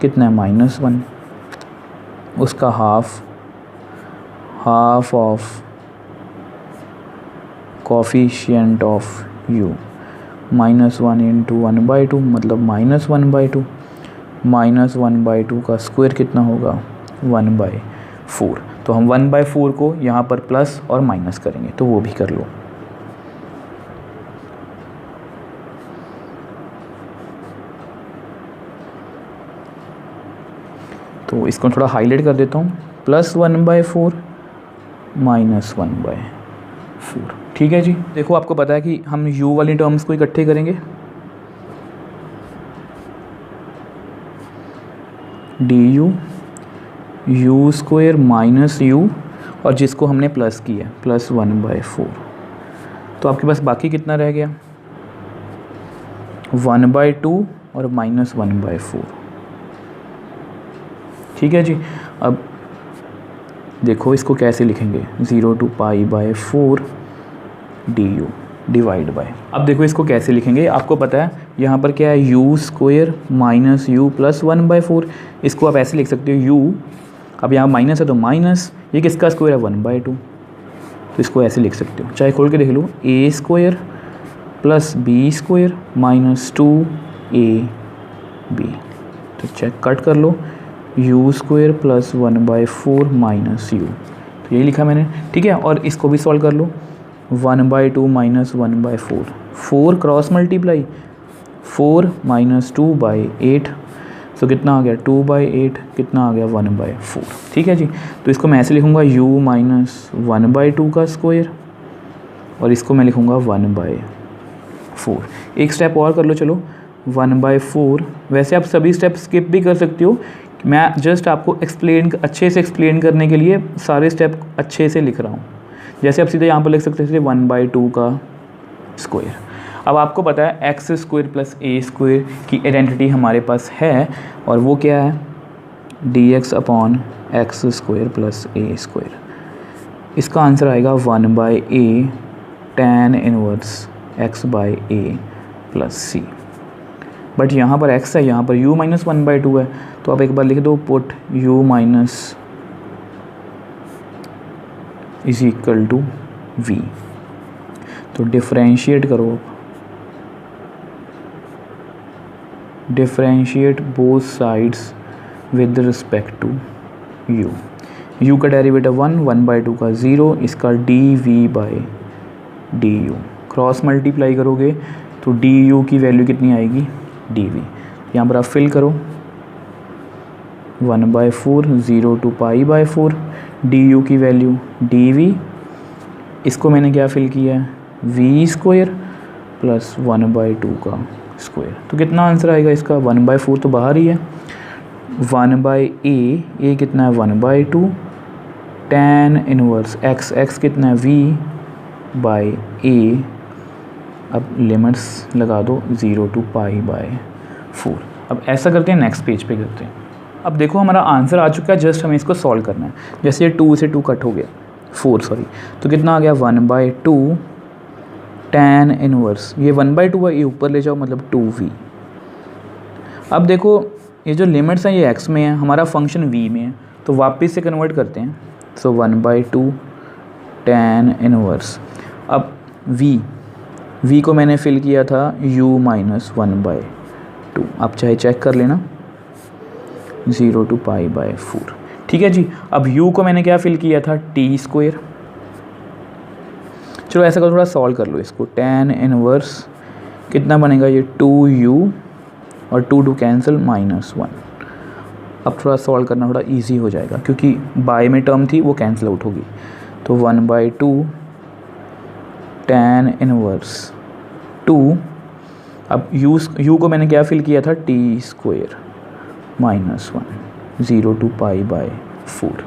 कितना है? -1, उसका half of coefficient of u, -1 into 1/2 मतलब -1/2, -1/2 का स्क्वायर कितना होगा? 1/4। तो हम 1/4 को यहाँ पर प्लस और माइनस करेंगे, तो वो भी कर लो। तो इसको थोड़ा हाईलाइट कर देता हूँ, +1/4 -1/4। ठीक है जी। देखो आपको पता है कि हम u वाली टर्म्स को इकट्ठे करेंगे, du u² माइनस u, और जिसको हमने प्लस किया +1/4। तो आपके पास बाकी कितना रह गया, 1/2 और -1/4। ठीक है जी। अब देखो इसको कैसे लिखेंगे, 0 to π/4 du डिवाइड बाय। अब देखो इसको कैसे लिखेंगे, आपको पता है यहाँ पर क्या है, u² माइनस u प्लस 1/4। इसको आप ऐसे लिख सकते हो u, अब यहाँ माइनस है तो माइनस, ये किसका स्क्वायर है, 1/2, तो इसको ऐसे लिख सकते हो, चाहे खोल के देख लो, a² plus b² minus 2ab। तो चेक कट कर लो, u² प्लस 1/4 माइनस u, तो यही लिखा मैंने। ठीक है, और इसको भी सॉल्व कर लो, 1/2 माइनस 1/4, 4 क्रॉस मल्टीप्लाई, 4 माइनस 2/8, तो कितना आ गया 2/8, कितना आ गया 1/4। ठीक है जी। तो इसको मैं ऐसे लिखूँगा u माइनस 1/2 का स्क्वायर, और इसको मैं लिखूँगा 1/4। एक स्टेप और कर लो, चलो 1/4। वैसे आप सभी स्टेप स्किप भी कर सकते हो, मैं जस्ट आपको अच्छे से एक्सप्लेन करने के लिए सारे स्टेप अच्छे से लिख रहा हूँ। जैसे आप सीधे यहाँ पर लिख सकते हैं 1/2 का स्क्वायर। अब आपको पता है x² प्लस a² की आइडेंटिटी हमारे पास है, और वो क्या है, dx/x² प्लस a²। इसका आंसर आएगा 1/a tan inverse x/a plus c। But यहाँ पर x है, यहाँ पर u माइनस 1/2 है, तो आप एक बार लिख दो, put u minus is equal to v। तो डिफरेंशिएट करो, differentiate both sides with respect to u। u का डेरिवेटिव 1, 1/2 का 0, इसका dv/du। क्रॉस मल्टीप्लाई करोगे तो du की वैल्यू कितनी आएगी, dv। यहाँ पर आप फिल करो, 1/4, 0 to π/4, du की वैल्यू dv। इसको मैंने क्या फिल किया है, v² प्लस 1/2 का स्क्वायर। तो कितना आंसर आएगा इसका, 1/4 तो बाहर ही है, 1/a, a कितना है 1/2, tan इनवर्स x कितना है v/a। अब लिमिट्स लगा दो 0 to π/4। अब ऐसा करते हैं, नेक्स्ट पेज पे करते हैं। अब देखो हमारा आंसर आ चुका है, जस्ट हमें इसको सॉल्व करना है। जैसे ये 2 से 2 कट हो गया, 4 सॉरी, तो कितना आ गया 1/2 tan इनवर्स, ये 1/2 है, ये ऊपर ले जाओ, मतलब 2v। अब देखो ये जो लिमिट्स हैं ये x में है, हमारा फंक्शन v में है, तो वापस से कन्वर्ट करते हैं। सो 1/2 tan इनवर्स, अब v को मैंने फिल किया था u माइनस 1/2, आप चाहे चेक कर लेना, 0 to π/4। ठीक है जी। अब u को मैंने क्या फिल किया था, t²। चलो ऐसा करो, थोड़ा सॉल्व कर लो इसको, tan इनवर्स कितना बनेगा, ये 2u और 2 कैंसिल, -1। अब थोड़ा सॉल्व करना थोड़ा इजी हो जाएगा, क्योंकि बाय में टर्म थी वो कैंसिल आउट होगी। तो 1/2 tan इनवर्स 2, अब u को मैंने क्या फिल किया था, t² -1, 0 to π/4।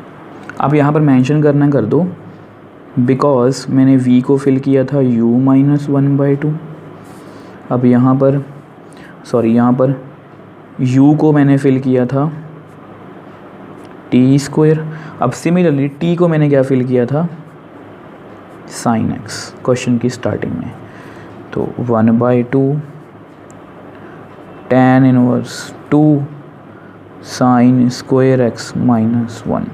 अब यहाँ पर मेंशन करना कर दो, बिकॉज मैंने v को फिल किया था u माइनस 1/2। अब यहाँ पर u को मैंने फिल किया था t²। अब सिमिलरली t को मैंने क्या फिल किया था, sin x, क्वेश्चन की स्टार्टिंग में। तो 1/2 tan inverse 2 sin² x -1,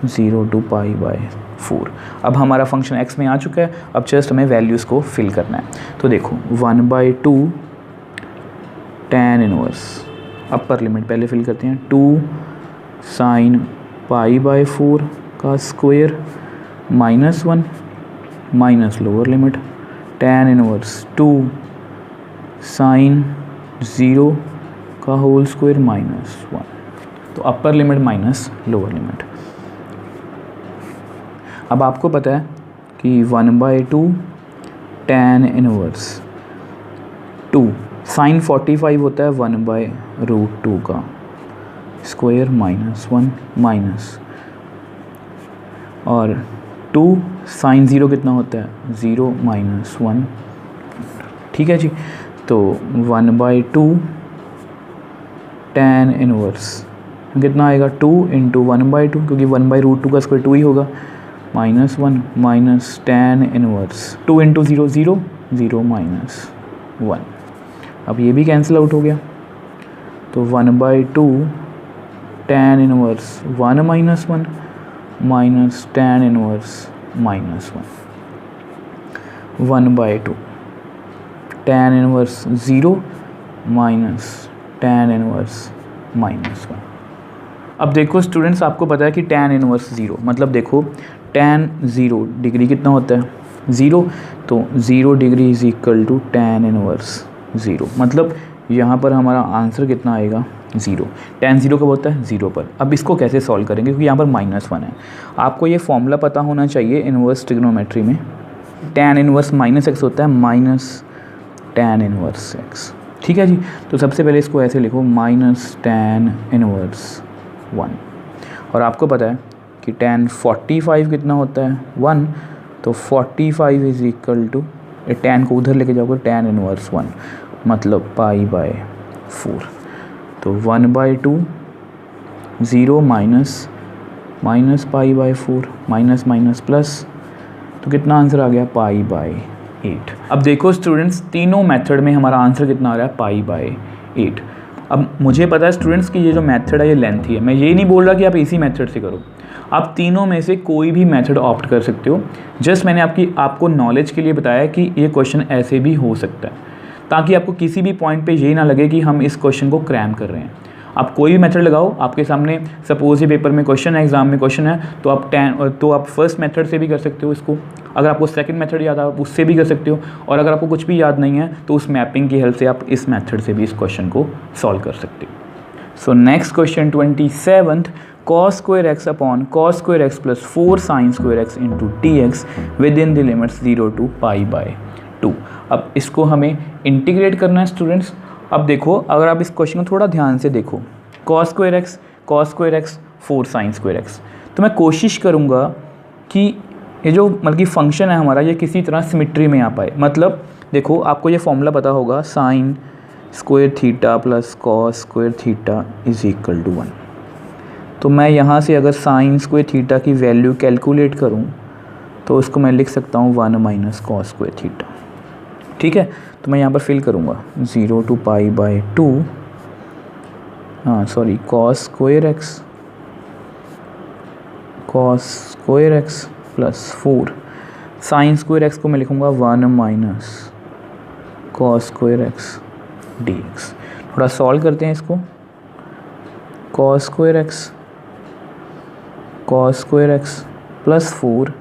0 to π/4। अब हमारा फंक्शन x में आ चुका है, अब जस्ट हमें वैल्यूज़ को फिल करना है। तो देखो 1/2 tan इनवर्स, अपर लिमिट पहले फिल करते हैं, 2 sin π/4 का square -1 minus lower limit tan inverse 2 sin 0 का होल स्क्वायर -1। तो अपर लिमिट माइनस लोअर लिमिट। अब आपको पता है कि 1/2 tan इनवर्स 2 साइन 45 होता है 1/√2 का स्क्वायर -1 माइनस, और 2 साइन 0 कितना होता है 0 - 1। ठीक है जी, तो 1/2 tan इनवर्स कितना आएगा 2 × 1/2, क्योंकि 1/√2 का स्क्वायर 2 ही होगा, -1 माइनस tan इनवर्स 2 × 0 0 0 - 1। अब ये भी कैंसिल आउट हो गया, तो 1/2 tan inverse 1 - 1 minus tan inverse -1, 1/2 tan inverse 0 minus tan inverse -1। अब देखो स्टूडेंट्स, आपको पता है कि tan इनवर्स 0 मतलब देखो tan 0 डिग्री कितना होता है 0, तो 0 degree is equal to tan inverse 0, मतलब यहाँ पर हमारा आंसर कितना आएगा 0। tan 0 कब होता है 0 पर। अब इसको कैसे सॉल्व करेंगे, क्योंकि यहाँ पर -1 है। आपको ये फॉर्मूला पता होना चाहिए इनवर्स ट्रिग्नोमेट्री में, tan इनवर्स -x होता है माइनस tan इनवर्स x। ठीक है जी, तो सबसे पहले इसको ऐसे लिखो -tan इनवर्स 1, और आपको पता है कि tan 45 कितना होता है 1, तो 45 इज इक्वल टू, tan को उधर लेके जाओगे tan इनवर्स 1 मतलब π/4, तो 1/2 0 माइनस π/4 माइनस माइनस प्लस, तो कितना आंसर आ गया π/8। अब देखो स्टूडेंट्स, तीनों मेथड में हमारा आंसर कितना आ रहा है π/8। अब मुझे पता है स्टूडेंट्स कि ये जो मेथड है ये लेंथी है, मैं ये नहीं बोल रहा कि आप इसी मेथड से करो, आप तीनों में से कोई भी मेथड ऑप्ट कर सकते हो। जस्ट मैंने आपको नॉलेज के लिए बताया कि ये क्वेश्चन ऐसे भी हो सकता है, ताकि आपको किसी भी पॉइंट पे ये ना लगे कि हम इस क्वेश्चन को क्रैम कर रहे हैं। आप कोई भी मेथड लगाओ, आपके सामने सपोज ये पेपर में क्वेश्चन है, एग्जाम में क्वेश्चन है, तो आप फर्स्ट मेथड से भी कर सकते हो इसको, अगर आपको सेकंड मेथड याद आ उससे भी कर सकते हो, और अगर आपको कुछ भी याद नहीं है तो उस मैपिंग की हेल्प से आप इस मेथड से भी इस क्वेश्चन को सॉल्व कर सकते हो। So next question 27th, cos square x upon cos square x plus 4 sin square x into dx within the limits 0 to π/2। अब इसको हमें इंटीग्रेट करना है स्टूडेंट्स। अब देखो, अगर आप इस क्वेश्चन को थोड़ा ध्यान से देखो, cos square x 4 sin square x, तो मैं कोशिश करूँगा कि ये जो मतलब कि फंक्शन है हमारा ये किसी तरह सिमिट्री में आ पाए। मतलब देखो, आपको ये फॉर्मूला पता होगा sin square theta plus cos square theta is equal to 1। तो मैं यहाँ से अगर साइन स्क्वायर थीटा की वैल्यू कैलकुलेट करूँ तो उसको मैं लिख सकता हूँ 1 माइनस कॉस स्क्वायर थीटा। ठीक है, तो मैं यहाँ पर फिल करूँगा 0 to π/2, cos square x plus 4 sine square x को मैं लिखूँगा 1 minus cos square x dx। थोड़ा सॉल्व करते हैं इसको, cos square x plus 4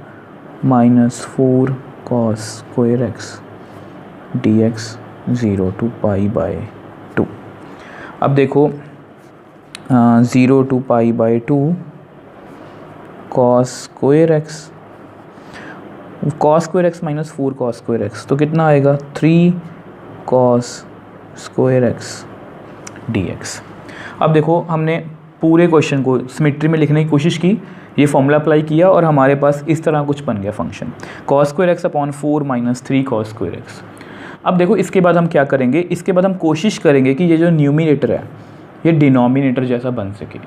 minus 4 cos square x dx 0 to π/2। अब देखो 0 to π/2 cos square x minus 4 cos square x, तो कितना आएगा 3 कॉस स्क्वायर एक्स dx। अब देखो, हमने पूरे क्वेश्चन को सिमेट्री में लिखने की कोशिश की, ये फॉर्मूला अप्लाई किया और हमारे पास इस तरह कुछ बन गया function cos square x upon 4 minus 3 cos square x. अब देखो, इसके बाद हम क्या करेंगे, इसके बाद हम कोशिश करेंगे कि ये जो न्यूमिनेटर है ये डिनोमिनेटर जैसा बन सके।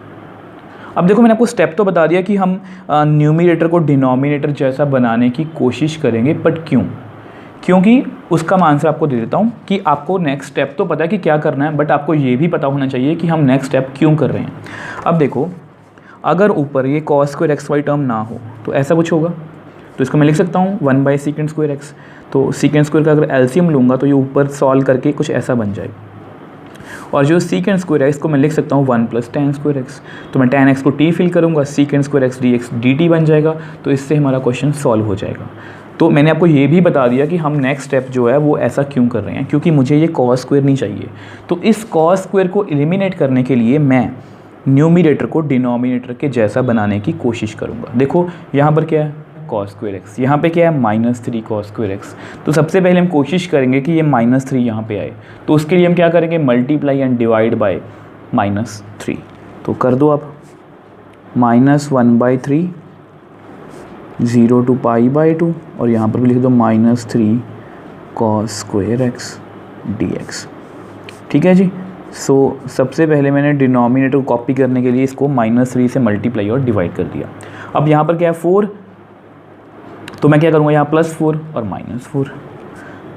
अब देखो, मैंने आपको स्टेप तो बता दिया कि हम न्यूमिनेटर को डिनोमिनेटर जैसा बनाने की कोशिश करेंगे, बट क्योंकि उसका मैं आंसर आपको दे देता हूँ कि आपको नेक्स्ट स्टेप तो पता है कि क्या करना है, बट आपको ये भी पता होना चाहिए कि हम नेक्स्ट स्टेप क्यों कर रहे हैं। अब देखो, अगर ऊपर ये cos square x y term ना हो तो ऐसा कुछ होगा, तो इसको मैं लिख सकता हूँ 1 सेकेंड स्क्वायर एक्स। तो सेकेंड स्क्वायर का अगर एलसीएम लूँगा तो ये ऊपर सॉल्व करके कुछ ऐसा बन जाएगा, और जो सेकेंड स्क्वायर है इसको मैं लिख सकता हूँ 1 + tan स्क्वायर एक्स। तो मैं tan x को t फिल करूँगा, second square x dx dt बन जाएगा, तो इससे हमारा क्वेश्चन सॉल्व हो जाएगा। तो मैंने आपको ये भी बता दिया कि हम नेक्स्ट स्टेप जो है वो ऐसा क्यों कर रहे हैं, क्योंकि मुझे ये कॉस स्क्वायर नहीं चाहिए। तो इस कॉस स्क्वायर को एलिमिनेट करने के लिए मैं न्यूमरेटर को डिनोमिनेटर के जैसा बनाने की कोशिश करूँगा। देखो यहाँ पर क्या है, कॉस स्क्वायर एक्स, यहाँ पे क्या है -3 कॉस स्क्वायर एक्स। तो सबसे पहले हम कोशिश करेंगे कि ये -3 यहाँ पे आए, तो उसके लिए हम क्या करेंगे, मल्टीप्लाई एंड डिवाइड बाय -3। तो कर दो आप, -1/3 0 to π/2 और यहाँ पर भी लिख दो -3 कॉस स्क्वायर एक्स dx। ठीक है जी। सो सबसे पहले मैंने डिनोमिनेटर को कॉपी करने के लिए इसको -3 से मल्टीप्लाई और डिवाइड कर दिया। अब यहाँ पर क्या है 4, तो मैं क्या करूँगा यहाँ +4 और -4,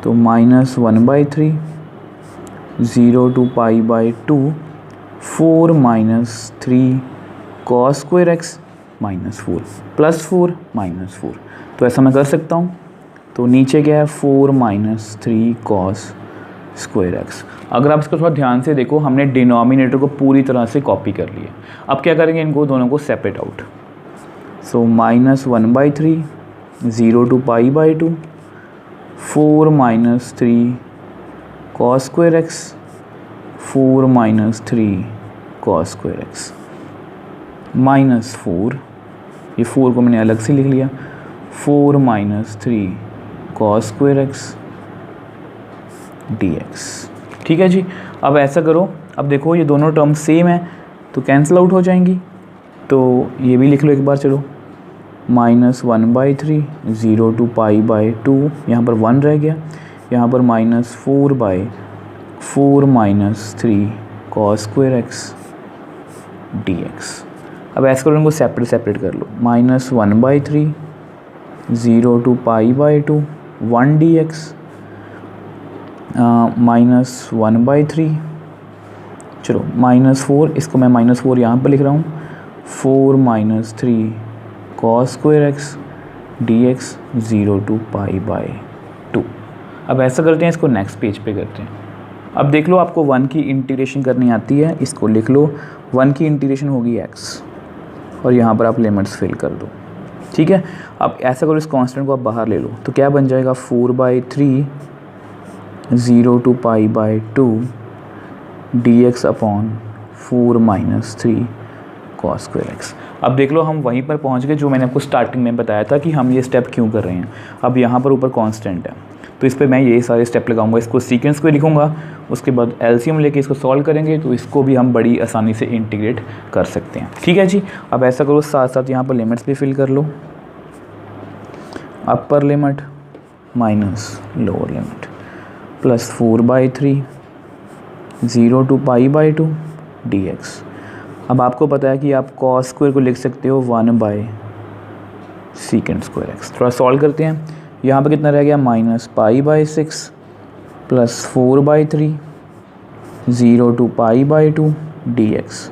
तो -1/3 0 to π/2 4 -3 कॉस स्क्वायर एक्स -4 +4 -4, तो ऐसा मैं कर सकता हूँ। तो नीचे क्या है 4 -3 कॉस स्क्वायर एक्स। अगर आप इसको थोड़ा ध्यान से देखो, हमने डिनोमिनेटर को पूरी तरह से कॉपी कर लिया। अब क्या करेंगे, इनको दोनों को separate out. So -1/3 0 to π/2 4 -3 cos square x 4 -3 cos square x -4, ये 4 को मैंने अलग से लिख लिया, 4 -3 कॉस स्क्वायर एक्स dx। ठीक है जी। अब ऐसा करो, अब देखो ये दोनों टर्म सेम है तो कैंसिल आउट हो जाएंगी, तो ये भी लिख लो एक बार। चलो -1/3 0 to π/2, यहाँ पर 1 रह गया, यहाँ पर -4/4 -3 कॉस स्क्वायर एक्स dx। अब ऐसा करो, इनको सेपरेट कर लो, -1/3 0 to π/2 1 dx -1/3, चलो -4, इसको मैं -4 यहाँ पर लिख रहा हूँ, 4 -3 cos square x dx 0 to π/2। अब ऐसा करते हैं, इसको नेक्स्ट पेज पे करते हैं। अब देख लो, आपको 1 की इंटीग्रेशन करनी आती है, इसको लिख लो, 1 की इंटीग्रेशन होगी x और यहाँ पर आप लिमिट्स फिल कर दो। ठीक है। अब ऐसा करो, इस कांस्टेंट को आप बाहर ले लो, तो क्या बन जाएगा 4/3 0 to π/2 dx upon 4 -3 cos square x. अब देख लो, हम वहीं पर पहुंच गए जो मैंने आपको स्टार्टिंग में बताया था कि हम ये स्टेप क्यों कर रहे हैं। अब यहाँ पर ऊपर कांस्टेंट है, तो इस पर मैं ये सारे स्टेप लगाऊंगा, इसको सीक्वेंस पे लिखूंगा, उसके बाद एलसीएम लेके इसको सॉल्व करेंगे, तो इसको भी हम बड़ी आसानी से इंटीग्रेट कर सकते हैं। ठीक है जी। अब ऐसा करो, साथ साथ यहाँ पर लिमिट्स भी फिल कर लो, upper limit minus lower limit +4/3 0 to π/2 dx। अब आपको पता है कि आप कॉस स्क्वायर को लिख सकते हो 1/sec स्क्वायर एक्स। थोड़ा सॉल्व करते हैं, यहाँ पे कितना रह गया, -π/6 +4/3 0 to π/2 dx।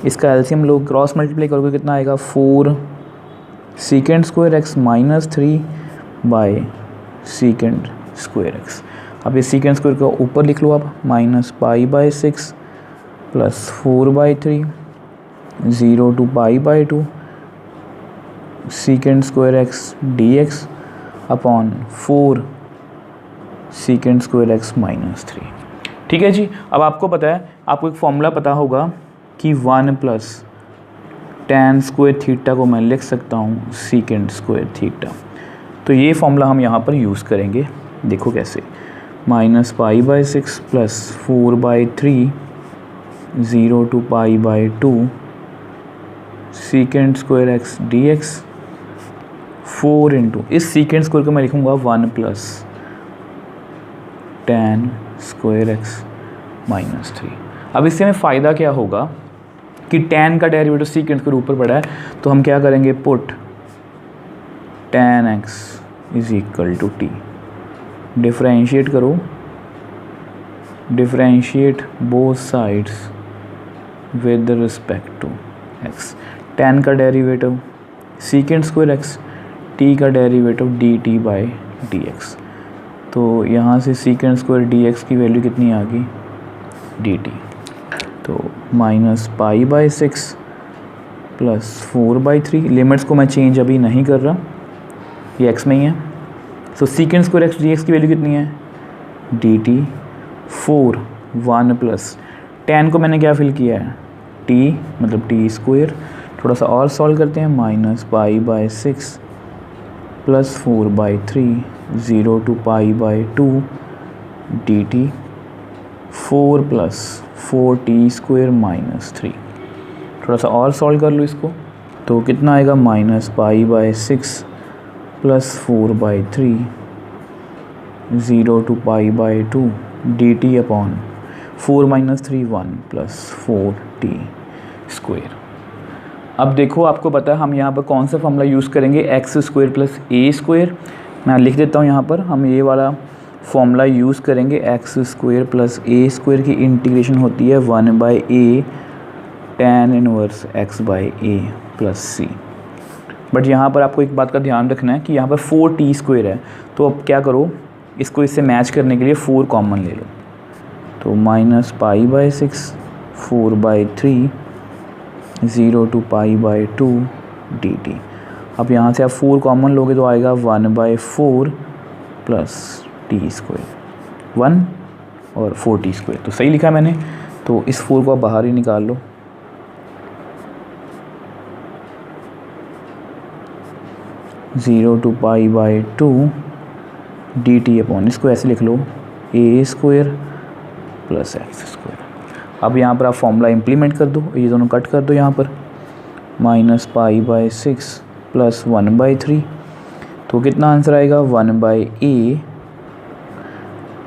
इसका एलसीएम लोग क्रॉस मल्टीप्लाई करोगे, कितना आएगा 4 sec square x -3/sec square x. अब ये sec स्क्वायर का ऊपर लिख लो आप, -π/6 +4/3 0 to π/2 sec square x dx upon 4 sec square x -3। ठीक है जी। अब आपको पता है, आपको एक फॉर्मूला पता होगा कि 1 + tan स्क्वायर थीटा को मैं लिख सकता हूँ sec स्क्वायर थीटा। तो ये फॉर्मूला हम यहाँ पर यूज़ करेंगे। देखो कैसे, -π/6 +4/3 0 to π/2 sec square x dx 4 into, इस sec स्क्वायर को मैं लिखूँगा 1 + tan स्क्वायर एक्स -3। अब इससे हमें फ़ायदा क्या होगा कि tan का डेरिवेटिव sec स्क्वायर ऊपर पड़ा है, तो हम क्या करेंगे, put tan x = t, differentiate करो, differentiate both sides with respect to x। tan का derivative sec square x, t का डेरिवेटिव dt/dx। तो यहाँ से sec स्क्वायर dx की वैल्यू कितनी आ गई, dt। तो -π/6 +4/3, लिमिट्स को मैं चेंज अभी नहीं कर रहा, ये x में ही है। तो sec स्क्वायर एक्स dx की वैल्यू कितनी है, dt 4 1 + tan को मैंने क्या फिल किया है, टी मतलब टी स्क्वायर, थोड़ा सा और सॉल्व करते हैं, minus pi by 6 plus 4/3 0 to pi by 2 D T, 4 plus 4t square minus 3। थोड़ा सा और सॉल्व कर लो इसको, तो कितना आएगा, minus pi by 6 plus 4/3 0 to pi by 2 D T upon 4 minus 3 1 plus 4t square. अब देखो आपको पता है हम यहाँ पर कौन सा फॉर्मूला यूज़ करेंगे, x square plus a square. मैं लिख देता हूँ यहाँ पर, हम ये वाला फॉर्मूला यूज़ करेंगे, x square plus a square की इंटीग्रेशन होती है 1/a tan inverse x by a plus c. But यहाँ पर आपको एक बात का ध्यान रखना है कि यहाँ पर 4t स्क्वायर है, तो अब क्या करो, इसको इससे मैच करने के लिए 4 कॉमन ले लो, तो minus pi by 6 4/3 0 to pi by 2 D T. अब यहाँ से आप 4 कॉमन लोगे तो आएगा 1/4 प्लस टी स्क्वायर 1 और 4t स्क्वायर, तो सही लिखा मैंने। तो इस 4 को आप बाहर ही निकाल लो, 0 to pi by 2 D T upon, इसको ऐसे लिख लो, ए स्क्वायर प्लस एक्स स्क्वायर। अब यहाँ पर आप फॉर्मूला इम्प्लीमेंट कर दो, ये दोनों कट कर दो यहाँ पर, माइनस पाई बाय 6 प्लस 1/3, तो कितना आंसर आएगा, 1/a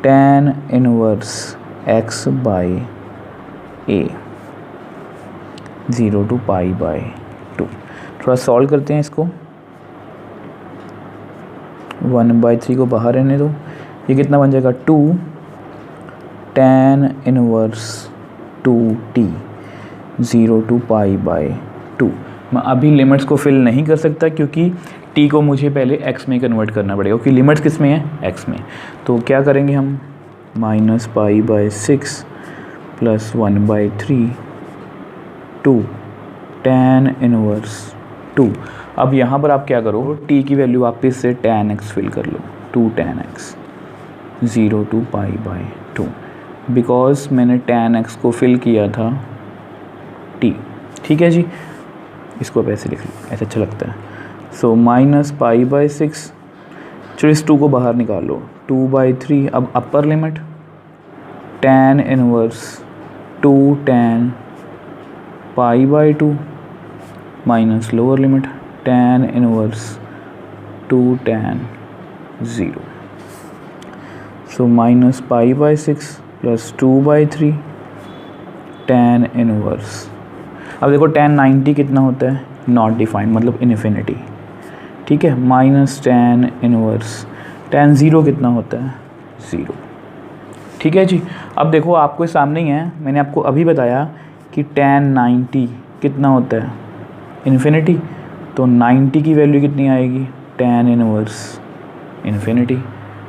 tan inverse x by A 0 to pi by 2। थोड़ा सॉल्व करते हैं इसको, 1/3 को बाहर रहने दो, ये कितना बन जाएगा, 2 tan inverse 2t 0 to pi by 2। मैं अभी लिमिट्स को फिल नहीं कर सकता क्योंकि t को मुझे पहले x में कन्वर्ट करना पड़ेगा, क्योंकि लिमिट्स किस में है, x में। तो क्या करेंगे हम, minus pi by 6 plus 1/3 2 tan inverse 2। अब यहाँ पर आप क्या करो, t की वैल्यू वापस से tan x फिल कर लो, 2 tan x 0 to pi by 2, because मैंने tan x को फिल किया था t। ठीक है जी, इसको आप ऐसे लिख लो, ऐसे अच्छा लगता है। सो माइनस पाई बाय 6, चलो इस 2 को बाहर निकाल लो, 2/3। अब upper limit tan inverse 2 tan pi by 2 minus lower limit tan inverse 2 tan 0। So minus pi by 6 plus 2/3 tan inverse. अब देखो tan 90 कितना होता है, नॉट डिफाइंड मतलब इन्फिनिटी। ठीक है, माइनस tan इनवर्स tan 0 कितना होता है, 0। ठीक है जी। अब देखो आपको सामने ही है, मैंने आपको अभी बताया कि tan 90 कितना होता है, इन्फिनिटी। तो 90 की वैल्यू कितनी आएगी, tan इनवर्स इन्फिनिटी।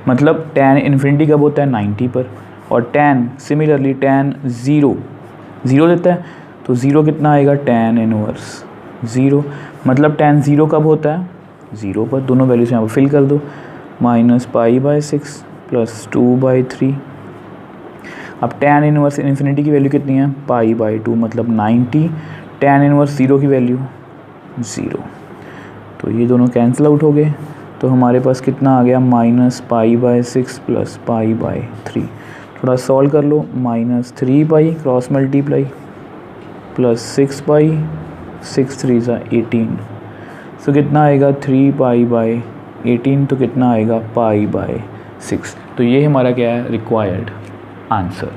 मतलब tan इन्फिनिटी कब होता है, 90 पर, और tan सिमिलरली tan 0 देता है, तो 0 कितना आएगा, tan इनवर्स 0। मतलब tan 0 कब होता है, 0 पर। दोनों वैल्यूज यहाँ पर फिल कर दो, माइनस पाई बाय 6 प्लस 2/3। अब tan इनवर्स इन्फिनिटी की वैल्यू कितनी है, पाई बाय 2 मतलब 90। tan इनवर्स 0 की वैल्यू 0, तो ये दोनों कैंसिल आउट हो गए। तो हमारे पास कितना आ गया, minus pi by 6 plus pi by 3। थोड़ा सॉल्व कर लो, माइनस 3 पाई क्रॉस मल्टीप्लाई प्लस 6 पाई 6 3 18। सो कितना आएगा, 3 पाई बाय 18, तो कितना आएगा, पाई बाय 6। तो ये हमारा क्या है, रिक्वायर्ड आंसर।